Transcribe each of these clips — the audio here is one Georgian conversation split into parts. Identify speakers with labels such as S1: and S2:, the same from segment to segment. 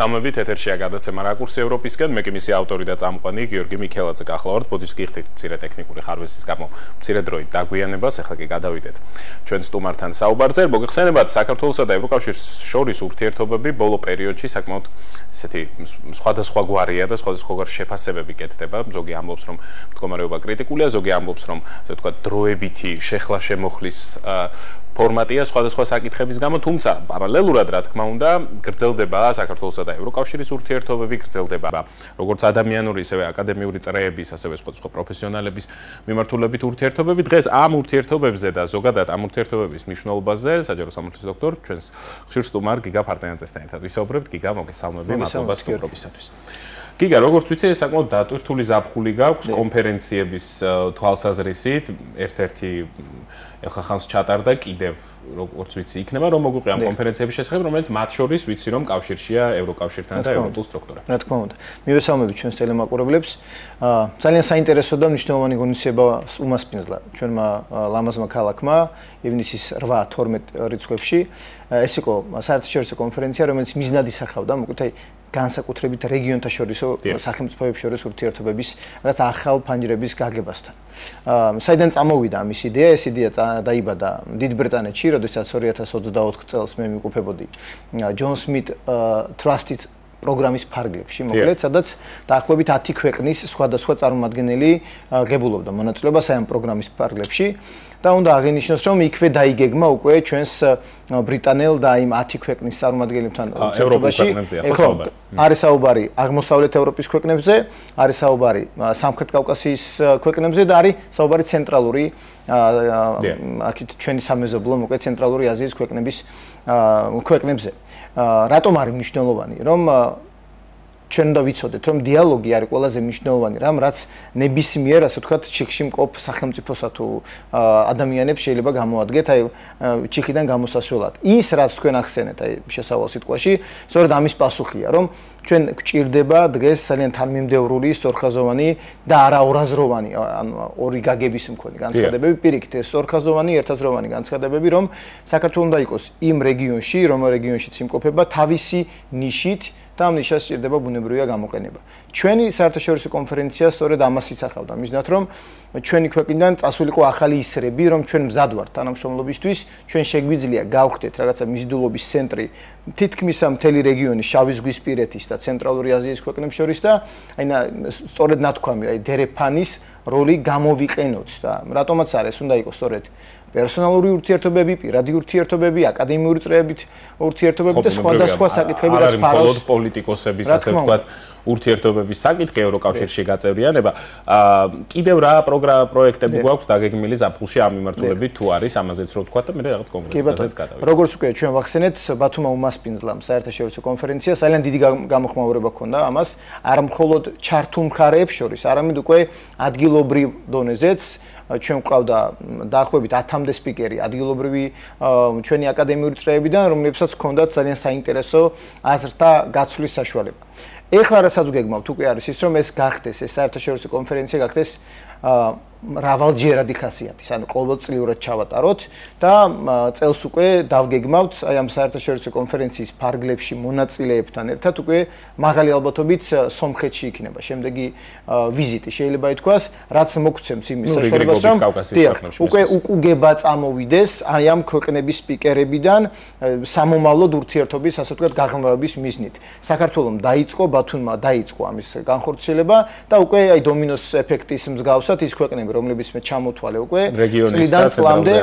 S1: მოგესალმებით, ეთერშია გადაცემა რაკურსი ევროპისკენ, მე კი მისი ავტორი და წამყვანი გიორგი მიქელაძე გახლავართ, ბოდიშ გიხდით მცირე ტექნიკური ხარვეზის გამო მცირე დროით დაგვიანებას, ახლა კი გადავიდეთ ჩვენ სტუმართან საუბარზე. მოგეხსენებათ, საქართველოსა და ევროკავშირის შორის ურთიერთობები ბოლო პერიოდში საკმაოდ ესეთი სხვადასხვაგვარია და სხვადასხვაგვარ შეფასებები კეთდება. ზოგი ამბობს, რომ მდგომარეობა კრიტიკულია, ზოგი ამბობს, რომ ასე ვთქვათ, დროებითი შეხლა-შემოხლის ფორმატია სხვადასხვა საკითხების გამო, თუმცა პარალელურად, რა თქმა უნდა, გრძელდება საქართველოსა და ევროკავშირის ურთიერთობები, გრძელდება როგორც ადამიანური, ისევე აკადემიური წრეების, ასევე სხვადასხვა პროფესიონალების მიმართულებით ურთიერთობები. დღეს ამ ურთიერთობებზე და ზოგადად ამ ურთიერთობების მნიშვნელობაზე საჯარო სამართლის დოქტორ, ჩვენს ხშირ სტუმარ გიგა ფარტიანძესთან ერთად ვისაუბრებთ. გიგა, მოგესალმები, მადლობა სტუმრობისათვის. გიგა, როგორც ვიცი, ეს საკმაოდ დატვირთული ზაფხული გაქვს კონფერენციების თვალსაზრისით, ერთ-ერთი ეხახანს ჩატარდა კიდევ როგორც ვიცი იქნება რომ მოგვიყია ამ კონფერენციების შესახებ რომელიც მათ შორის ვიცი რომ კავშირშია ევროკავშირთან და ევროპულ სტრუქტურებთან.
S2: რა თქმა უნდა. მივესალმებით ჩვენს ტელემაყურებლებს. ძალიან საინტერესო და მნიშვნელოვანი ღონისძიება უმასპინძლა ჩვენმა ლამაზმა ქალაქმა ივნისის 8-12 რიცხვებში. ეს იყო საერთაშორისო კონფერენცია რომელიც მიზნად ისახავდა მოკლედ განსაკუთრებით რეგიონთა შორისო სახელმწიფოებს შორის ურთიერთობების რაღაც ახალ ფანჯრების გაგებასთან. საიდან წამოვიდა ამის იდეა? ეს იდეა დაიბადა დიდ ბრიტანეთში, როდესაც 2024 წელს მე მიყופებოდი ჯონ სმით ტრასტით პროგრამის ფარგლებში, მოკლედ, სადაც დაახლოებით 10 ქვეყნის სხვადასხვა წარმომადგენელი ღებულობდა მონაწილეობას ამ პროგრამის ფარგლებში. და უნდა აღინიშნოს, რომ იქვე დაიგეგმა უკვე ჩვენს ბრიტანელ და იმ 10 ქვეყნის წარმომადგენლებთან
S1: ურთიერთობაში.
S2: არის საუბარი აღმოსავლეთ ევროპის ქვეყნებზე, არის საუბარი სამხრეთ კავკასიის ქვეყნებზე და არის საუბარი ცენტრალური აქეთ ჩვენი სამეზობლო, მოკლედ ცენტრალური აზიის ქვეყნებზე. რატომ არის მნიშვნელოვანი, რომ ჩვენ უნდა ვიცოდეთ, რომ დიალოგი არის ყველაზე მნიშვნელოვანი რამ, რაც ნებისმიერ, ასე ვთქვათ, ჩიხში მყოფ სახელმწიფოსა თუ ადამიანებს შეიძლება გამოადგეთ, აი ჩიხიდან გამოსასვლელად. ის, რაც თქვენ ახსენეთ, აი შესავალ სიტყვაში, სწორედ ამის პასუხია, რომ ჩვენ გვჭირდება დღეს ძალიან თანმიმდევრული, სწორხაზოვანი და არაორაზროვანი, ანუ ორი გაგების მქონე განცხადებები, პირიქით, ეს სწორხაზოვანი, ერთაზროვანი განცხადებები, რომ საქართველოს უნდა იყოს იმ რეგიონში, რომ რეგიონშიც იმყოფება თავისი ნიშით და ამ ნიშას სჭირდება ბუნებრივია გამოყენება. ჩვენი საერთაშორისო კონფერენცია სწორედ ამას იცახავდა, მიზნად რომ ჩვენი ქვეყნიდან წასულიყო ახალი ისრები, რომ ჩვენ მზად ვართ თანამშრომლობისთვის, ჩვენ შეგვიძლია გავხდეთ რაღაცა მიზიდულობის ცენტრი თითქმის ამ მთელი რეგიონის შავი ზღვისპირეთის და ცენტრალური აზიის ქვეყნებს შორის და აი სწორედ ნათქვამი, აი დერეფანის როლი გამოვიყენოთ და რატომაც არის უნდა იყოს სწორედ პერსონალური ურთიერთობები, პირადი ურთიერთობები, აკადემიური წრეებით ურთიერთობები და სხვადასხვა საკითხები რაც ფარავს.
S1: მხოლოდ პოლიტიკოსების ასე ვთქვათ ურთიერთობების საკითხი ევროკავშირში გაწევრიანება. კიდევ რა პროექტები გვაქვს დაგეგმილი ზაფხულში ამ მიმართულებით თუ არის ამაზეც რო ვთქვათ და მე რაღაც კონკრეტულადაც გადავიდეთ.
S2: როგორც უკვე ჩვენ ვახსენეთ, ბათუმმა უმასპინძლამ საერთაშორისო კონფერენცია ძალიან დიდი გამოხმაურება ჰქონდა ამას, არა მხოლოდ ჩართულ მხარეებს შორის, არამედ უკვე ადგილობრივ დონეზეც ჩვენ გვყავდა დაახლოებით 10-მდე სპიკერი ადგილობრივი ჩვენი აკადემიური წრეებიდან, რომლებსაც ჰქონდათ ძალიან საინტერესო აზრთა გაცვლის საშუალება. ეხლა რასაც გეგმავთ, უკვე არის ის, რომ ეს გახდეს, ეს საერთაშორისო კონფერენცია გახდეს მრავალჯერადი ხასიათის, ანუ ყოველწლიურად ჩავატაროთ და წელს უკვე დავგეგმავთ აი ამ საერთაშორისო კონფერენციის ფარგლებში მონაწილეებთან ერთად უკვე მაღალი ალბათობით სომხეთში იქნება შემდეგი ვიზიტი შეიძლება ითქვას, რაც მოგცემს იმის საშუალებას, რომ უკვე უკუგება წამოვიდეს აი ამ ქვეყნების სპიკერებიდან სამომავლოდ ურთიერთობის, ასე ვთქვათ, გაღრმავების მიზნით. საქართველოს დაიწყო, ბათუმმა დაიწყო ამის განხორციელება და უკვე აი დომინოს ეფექტის მსგავსად ის ქვეყნები რომლებიც მე ჩამოთვალე უკვე
S1: რეგიონიდან წლამდე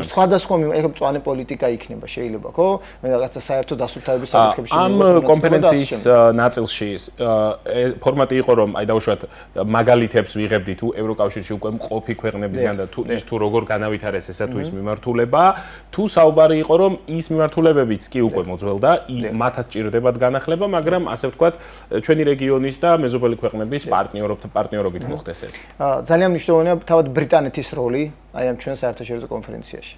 S2: სხვადასხვა ეხლა მწვანე პოლიტიკა იქნება შეიძლება ხო რაღაცა საერთო დასუფთავების საკითხებში
S1: ამ კონფერენციის ნაწილში ფორმატი იყო რომ აი დაუშვათ მაგალითებს ვიღებდი თუ ევროკავშირში უკვე მყოფი ქვეყნებისგან და თუ ის თუ როგორ განავითარეს ესა თუ ის მიმართულება თუ საუბარი იყო რომ ის მიმართულებებიც კი უკვე მოძველდა მათაც ჭირდებათ განახლება მაგრამ ასე ვთქვათ ჩვენი რეგიონის და მეზობელი ქვეყნების პარტნიორობით მოხდეს ეს
S2: ძალიან მნიშვნელოვანია თავად ბრიტანეთის როლი აი ამ ჩვენ საერთაშორისო კონფერენციაში.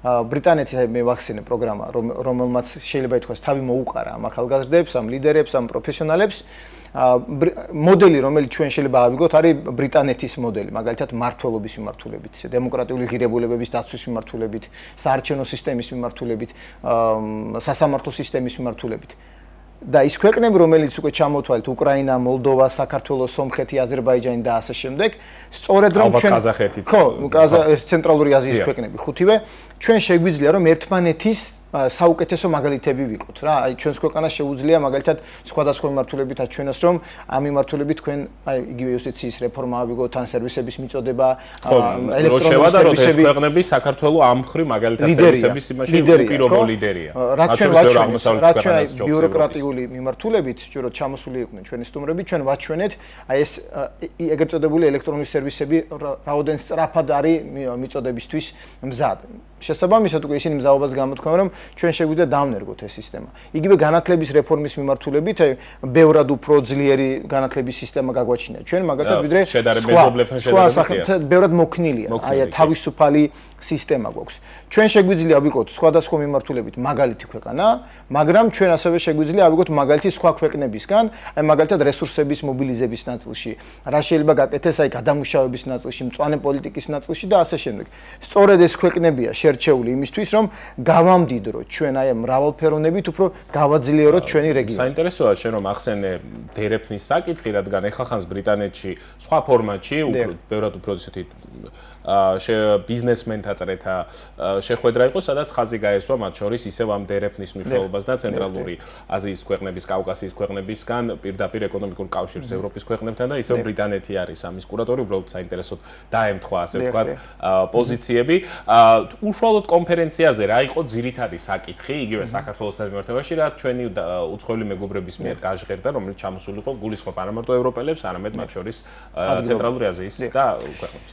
S2: ბრიტანეთი მე ვახსენე პროგრამა, რომელმაც შეიძლება ითქვას თავი მოუყარა ამ ახალგაზრდებს, ამ ლიდერებს, ამ პროფესიონალებს. მოდელი, რომელიც ჩვენ შეიძლება ავიგოთ, არის ბრიტანეთის მოდელი, მაგალითად მმართველობის მიმართულებით, დემოკრატიული ღირებულებების დაცვის მიმართულებით, საარჩევნო სისტემის მიმართულებით, სასამართლო სისტემის მიმართულებით. და ის ქვეყნები, რომელიც უკვე ჩამოთვალეთ, უკრაინა, მოლდოვა, საქართველო, სომხეთი, აზერბაიჯანი და ასე შემდეგ, სწორედ რომ ჩვენ ცენტრალური აზიის ქვეყნები ხუთივე, ჩვენ შეგვიძლია რომ ერთმანეთის საუკეთესო მაგალითები ვიყოთ რა. აი ჩვენს ქვეყანას შეუძლია მაგალითად სხვადასხვა მიმართულებითაც ჩვენას რომ ამ მიმართულებით თქვენ აი იგივე იუსტიციის რეფორმა ავიღოთ, ან სერვისების მიწოდება,
S1: ელექტრონული სერვისები. ქვეყნები საქართველოს ამ მხრივ მაგალითად სერვისების იმაში უპირობო ლიდერია.
S2: რაც ჩვენ ბიუროკრატიული მიმართულებით ჯეროთ ჩამოსული იყვნენ ჩვენი სტუმრები, ჩვენ ვაჩვენეთ აი ეს ეგრეთ წოდებული ელექტრონული სერვისები რაოდენ სწრაფად არის მიწოდებისთვის მზად. შესაბამისად უკვე ისინი მზაობას გამოთქვამენ რომ ჩვენ შეგვიძლია დავნერგოთ ეს სისტემა. იგივე განათლების რეფორმის მიმართულებით ბევრად უფრო ძლიერი განათლების სისტემა გაგვაჩინა. ჩვენ მაგალითად ვიდრე სხვა ბევრად მოქნილია. აი თავისუფალი სისტემა გვაქვს. ჩვენ შეგვიძლია ვიყოთ სხვადასხვა მიმართულებით მაგალითი ქვეყანა, მაგრამ ჩვენ ასევე შეგვიძლია ავიღოთ მაგალითი სხვა ქვეყნებისგან, აი მაგალითად რესურსების მობილიზების ნაწილში, რა შეიძლება გაკეთდეს აი გადამუშავების ნაწილში, მწვანე პოლიტიკის ნაწილში და ასე შემდეგ. სწორედ ეს ქვეყნებია შერჩეული იმისთვის, რომ გავამდიდროთ ჩვენ აი მრავალფეროვნებით უფრო გავაძლიეროთ ჩვენი რეგიონი.
S1: საინტერესოა შენ რომ ახსენე დერეფნის საკითხი, რადგან ეხლა ხანს ბრიტანეთში სხვა ფორმატში, ბევრად უფრო ისეთი ბიზნესმენთა წრეთა შეხვედრა იყო, სადაც ხაზი გაესვა მათ შორის ისევ ამ დერეფნის მნიშვნელობას და ცენტრალური აზიის ქვეყნების, კავკასიის ქვეყნებისგან პირდაპირ ეკონომიკურ კავშირს ევროპის ქვეყნებთან და ისევ ბრიტანეთი არის ამის კურატორი, უბრალოდ საინტერესოდ დაემთხვა ასე ვთქვათ პოზიციები. უშუალოდ კონფერენციაზე რა იყო ძირითადი საკითხი, იგივე საქართველოსთან მიმართებაში, რა ჩვენი უცხოელი მეგობრების მიერ გაჟღერდა, რომელიც ჩამოსული იყო გულისხმობ არა მარტო ევროპელებს, არამედ მათ შორის ცენტრალური აზიის და ქვეყნებს.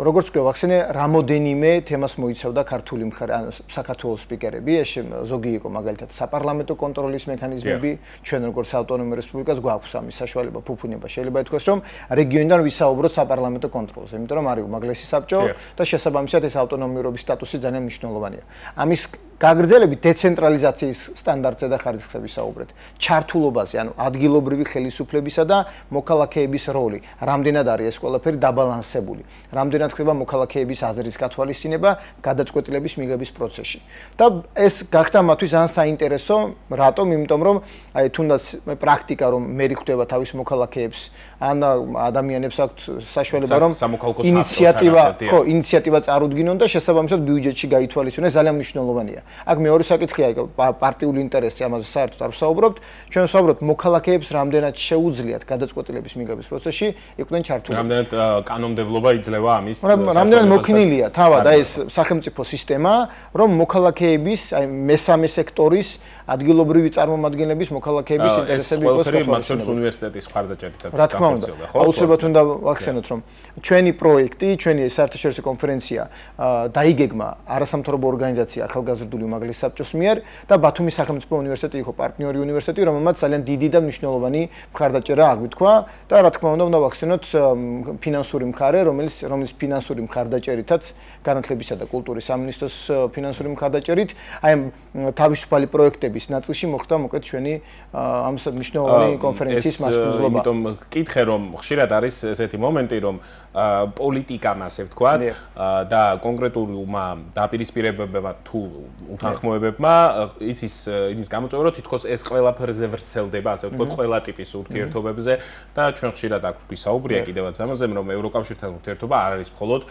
S2: როგორც ვახსენე, რამოდენიმე თემას მოიცავდა ქართული მხარე, ანუ საქართველოს სპიკერები, ეს ზოგი იყო მაგალითად საპარლამენტო კონტროლის მექანიზმები, ჩვენ როგორც ავტონომიურ რესპუბლიკას გვაქვს ამის საშუალება, ფუფუნება. შეიძლება ითქვას, რომ რეგიონიდან ვისაუბროთ საპარლამენტო კონტროლზე, იმიტომ რომ არის უმაღლესი საბჭო და შესაბამისად ეს ავტონომიურობის სტატუსი ძალიან მნიშვნელოვანია. ამის გაგრძელებით დეცენტრალიზაციის სტანდარტზე და ხარისხზე ვისაუბრეთ. ჩართულობაზე, ანუ ადგილობრივი ხელისუფლებისა და მოქალაქეების როლი, რამდენად არის ეს ყველაფერი დაბალანსებული, რამდენად ხდება მოქალაქეების აზრის გათვალისწინება გადაწყვეტილების მიღების პროცესში. და ეს გახდა მათთვის ძალიან საინტერესო, რატომ? იმიტომ რომ აი თუნდაც პრაქტიკა რომ მე ხვდება თავის მოქალაქეებს ან ადამიანებს აქვთ საშუალება რომ ინიციატივა წარუდგინონ და შესაბამისად ბიუჯეტში გაითვალისწინონ, ძალიან მნიშვნელოვანია. აქ მეორე საკითხია, პარტიული ინტერესი, ამაზე საერთოდ არ ვსაუბრობთ. ჩვენ ვსაუბრობთ მოქალაქეებს რამდენად შეუძლიათ გადაწყვეტილების მიღების პროცესში იყვნენ ჩართული.
S1: რამდენად კანონმდებლობა იძლევა ამის
S2: რამდენად მოქნილია თავად აი ეს სახელმწიფო სისტემა, რომ მოქალაქეების, აი მესამე სექტორის ადგილობრივი წარმომადგენლების მოქალაქეების ინტერესები იყოს
S1: კონტროლირებული. უნივერსიტეტის მხარდაჭერითაც
S2: გახორციელდა, ხო? აუცილებლად უნდა ვახსენოთ, რომ ჩვენი პროექტი, ჩვენი საერთაშორისო კონფერენცია დაიგეგმა არასამთავრობო ორგანიზაცია ახალგაზრდული უმაღლესი საბჭოს მიერ და ბათუმის სახელმწიფო უნივერსიტეტი იყო პარტნიორი უნივერსიტეტი, რომელმაც ძალიან დიდი და მნიშვნელოვანი მხარდაჭერა აგვithქვა და რა თქმა უნდა ვახსენოთ ფინანსური მხარე, რომელიც ფინანსური მხარდაჭერითაც განათლებისა და კულტურის სამინისტროს ფინანსური მხარდაჭერით აი თავისუფალი პროექტების ნაწილში მოხდა მოკლედ ჩვენი ამ მნიშვნელოვანი კონფერენციის მასპინძლობა.
S1: იმიტომ ვკითხე რომ ხშირად არის ესეთი მომენტი რომ პოლიტიკამ ასე ვთქვათ და კონკრეტულმა დაპირისპირებებმა თუ უთანხმოებებმა იცის იმის გამოწვევა რომ თითქოს ეს ყველაფერზე ვრცელდება ასე ვთქვათ ყველა ტიპის ურთიერთობებზე და ჩვენ ხშირად აქ გვისაუბრია კიდევაც ამაზე რომ ევროკავშირთან ურთიერთობა არ არის მხოლოდ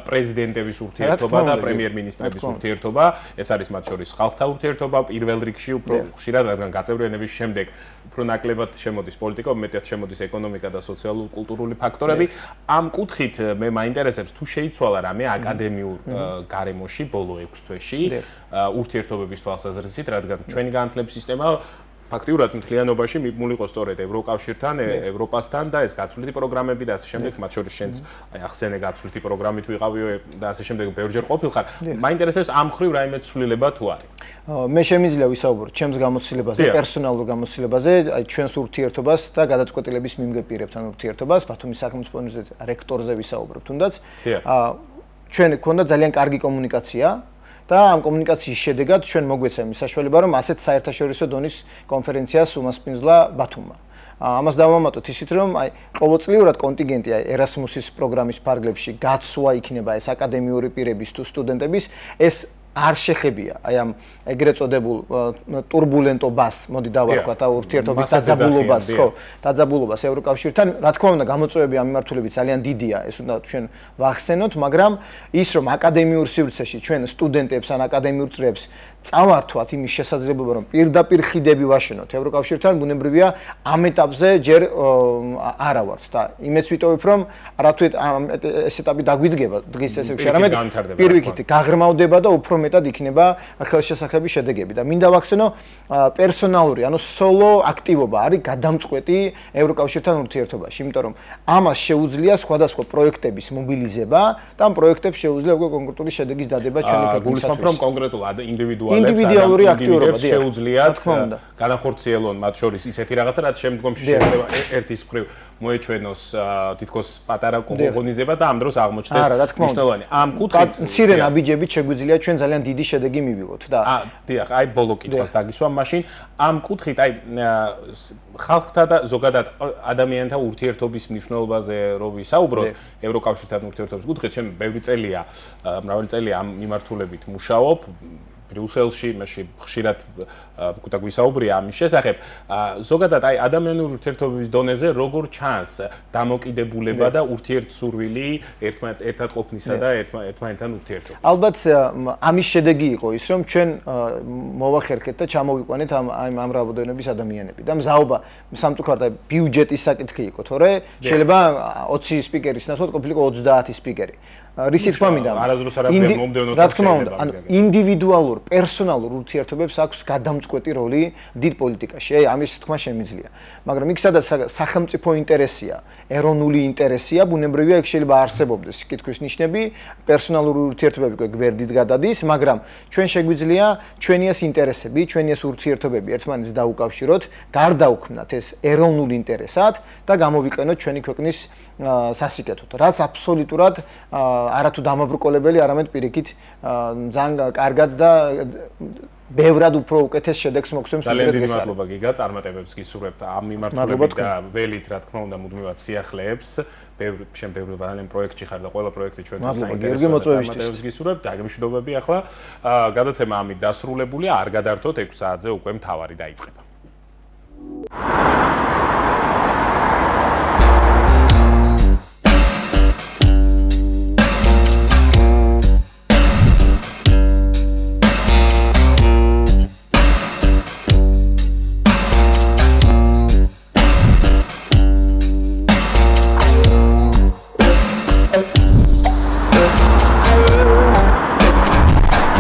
S1: პრეზიდენტების ურთიერთობა და პრემიერ-მინისტრების ურთიერთობა, ეს არის მათ შორის ხალხთა ურთიერთობა, პირველ რიგში უფრო ხშირად რადგან გაწევრიანების შემდეგ უფრო ნაკლებად შემოდის პოლიტიკა, მეტად შემოდის ეკონომიკა და სოციალურ-კულტურული ფაქტორები. ამ კუთხით მე მაინტერესებს თუ შეიცვალა რამე აკადემიურ გარემოში ბოლო 6 თვეში ურთიერთობების თვალსაზრისით, რადგან ჩვენი განათლების სისტემა ფაქტიურად მთლიანობაში მიბმული იყო სწორედ ევროკავშირთან, ევროპასთან და ეს გაცვლითი პროგრამები და ასე შემდეგ, მათ შორის შენც აი ახსენე გაცვლითი პროგრამით ვიყავიო და ასე შემდეგ ბევრჯერ ყოფილხარ. მაინტერესებს ამ ხრივ რაიმე ცვლილება თუ არის.
S2: მე შემიძლია ვისაუბრო ჩემს გამოცდილებაზე, პერსონალურ გამოცდილებაზე, აი ჩვენს ურთიერთობას და გადაწყვეტილების მიმგებირებთან ურთიერთობას, ბათუმის სახელმწიფო უნივერსიტეტის რექტორზე ვისაუბრებ თუნდაც. ჩვენ გქონდა ძალიან კარგი კომუნიკაცია და ამ კომუნიკაციის შედეგად ჩვენ მოგვეცა იმის საშუალება, რომ ასეთ საერთაშორისო დონის კონფერენციას უმასპინძლა ბათუმმა. ამას დავამატოთ ისიც, რომ აი ყოველწლიურად კონტინგენტი აი ერასმუსის პროგრამის ფარგლებში გაცვლა იქნება ეს აკადემიური პირების თუ სტუდენტების, ეს არ შეხებია აი ამ ეგრეთ წოდებულ турბულენტობას, მოდი დავარქვათ, ურთიერთობის დაძაბულობას, ხო, დაძაბულობას ევროკავშირთან. რა თქმა უნდა, გამოწვევები ამ მიმართულებით ძალიან დიდია, ეს უნდა ჩვენ ვახსენოთ, მაგრამ ის რომ აკადემიურ სივრცეში ჩვენ სტუდენტებს ან აკადემიურ წრეებს წავართვათ იმის შესაძლებლობა, რომ პირდაპირ ხიდები ვაშენოთ ევროკავშირთან, ბუნებრივია ამ ეტაპზე ჯერ არა ვართ და იმეც ვიტოვებ, რომ არათუ ეს ეტაპი დაგვიდგება დღის ესე არამედ პირიქით გაღრმავდება და უფრო მეტად იქნება ხელშესახები შედეგები და მინდა ვახსენო პერსონალური, ანუ სოლო აქტივობა არის გადამწყვეტი ევროკავშირთან ურთიერთობაში, იმიტომ რომ ამას შეუძლია სხვადასხვა პროექტების მობილიზება და ამ პროექტებს შეუძლია უკვე კონკრეტული შედეგის დადება ჩვენი ქვეყნისათვის.
S1: გულისხმობ, რომ კონკრეტულ
S2: ინდივიდუალური აქტიურობა
S1: შეუძლიათ განახორციელონ მათ შორის ისეთი რაღაცა, რაც შემდგომში შეიძლება ერთის მხრივ მოეჩვენოს თითქოს პატარა კოგონიზება და ამ დროს აღმოჩნდეს მნიშვნელოვანი. ამ კუთხით
S2: მცირე ნაბიჯებით შეგვიძლია ჩვენ ძალიან დიდი შედეგი მივიღოთ და
S1: დიახ, აი ბოლო კითხვას დაგისვა მაშინ ამ კუთხით აი ხალხთა და ზოგადად ადამიანთა ურთიერთობის მნიშვნელობაზე რო ვისაუბროთ ევროკავშირთან ურთიერთობის კუთხით, ჩვენ ბევრი წელია, მრავალი წელია ამ მიმართულებით მუშაობ ბრიუსელში, მაშინ ხშირად გვისაუბრია ამის შესახებ. ზოგადად აი ადამიანური ურთიერთობის დონეზე როგორ ჩანს დამოკიდებულება და ურთიერთსურვილი ერთად ყოფნისა და ერთმანეთთან ურთიერთობის.
S2: ალბათ ამის შედეგი იყო ის, რომ ჩვენ მოვახერხეთ და ჩამოვიყვანეთ ამ რაოდენობის ადამიანები და მზაობა სამწუხაროდ ბიუჯეტის საკითხი იყო, თორე შეიძლება 20 სპიკერის ნაცვლად ყოფილიყო 30 სპიკერი. რისი თქმა მინდა
S1: არასდროს არაფერი მომდევნო
S2: რა თქმა უნდა ანუ ინდივიდუალურ პერსონალურ ურთიერთობებს აქვს გადამწყვეტი როლი დიდ პოლიტიკაში აი ამის თქმა შემიძლია მაგრამ იქ სადაც სახელმწიფო ინტერესია ეროვნული ინტერესია ბუნებრივია იქ შეიძლება არსებობდეს კითხვის ნიშნები პერსონალური ურთიერთობები გვერდით გადადის მაგრამ ჩვენ შეგვიძლია ჩვენიას ინტერესები ჩვენიას ურთიერთობები ერთმანეთს დაუკავშიროთ გარდაუქმნათ ეს ეროვნულ ინტერესად და გამოვიყენოთ ჩვენი ქვეყნის სასიკეთოდ რაც აბსოლუტურად არათუ დამაბრკოლებელი, არამედ პირიქით ძალიან კარგად და ბევრად უფრო უკეთეს შედეგს მოგცემს
S1: უბრალოდ. ძალიან დიდი მადლობა გიგა, წარმატებებს გისურვებთ ამ მიმართულებით და ველით, რა თქმა უნდა, მუდმივად სიახლეებს. შენ ბევრი ბანალენ პროექტში ხარ და ყველა პროექტი ჩვენ საინტერესოა. წარმატებებს გისურვებთ, დაგემშვიდობები ახლა. გადაცემა ამით დასრულებულია, არ გადართოთ 6 საათზე უკვე მთავარი დაიწყება.